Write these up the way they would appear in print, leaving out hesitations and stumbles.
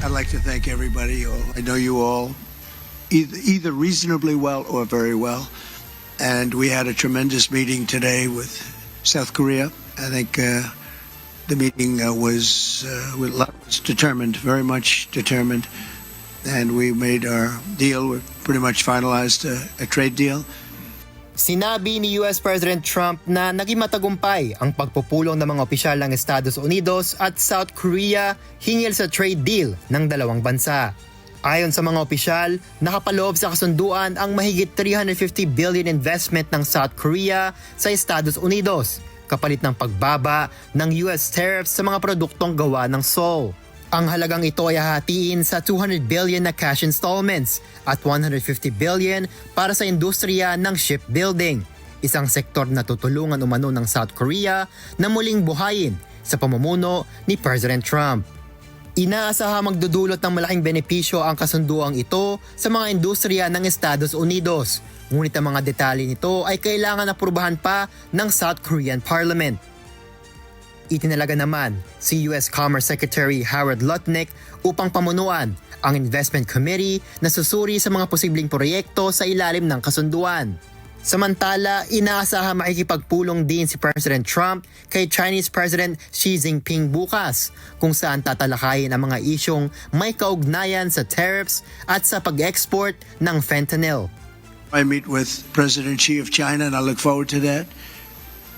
I'd like to thank everybody. I know you all either reasonably well or very well. And we had a tremendous meeting today with South Korea. I think the meeting was determined, very much determined. And we made our deal. We pretty much finalized a trade deal. Sinabi ni US President Trump na naging matagumpay ang pagpupulong ng mga opisyal ng Estados Unidos at South Korea hinggil sa trade deal ng dalawang bansa. Ayon sa mga opisyal, nakapaloob sa kasunduan ang mahigit $350 billion investment ng South Korea sa Estados Unidos, kapalit ng pagbaba ng US tariffs sa mga produktong gawa ng Seoul. Ang halagang ito ay hahatiin sa $200 billion na cash installments at $150 billion para sa industriya ng shipbuilding, isang sektor na tutulungan umano ng South Korea na muling buhayin sa pamumuno ni President Trump. Inaasahang magdudulot ng malaking benepisyo ang kasunduang ito sa mga industriya ng Estados Unidos, ngunit ang mga detalye nito ay kailangan aprubahan pa ng South Korean Parliament. Itinalaga naman si US Commerce Secretary Howard Lutnick upang pamunuan ang Investment Committee na susuri sa mga posibleng proyekto sa ilalim ng kasunduan. Samantala, inaasahang makikipagpulong din si President Trump kay Chinese President Xi Jinping bukas, kung saan tatalakayin ang mga isyong may kaugnayan sa tariffs at sa pag-export ng fentanyl. I meet with President Xi of China and I look forward to that.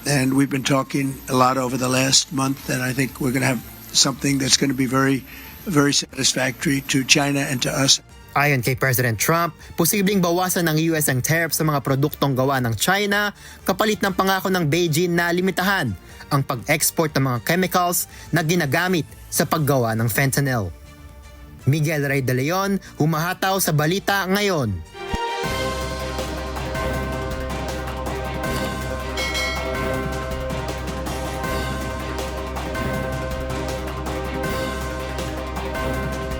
And we've been talking a lot over the last month, and I think we're going to have something that's going to be very, very satisfactory to China and to us. Ayon kay President Trump, posibleng bawasan ng US ang tariff sa mga produktong gawa ng China kapalit ng pangako ng Beijing na limitahan ang pag-export ng mga chemicals na ginagamit sa paggawa ng fentanyl. Miguel Rey de Leon, humahataw sa Balita Ngayon.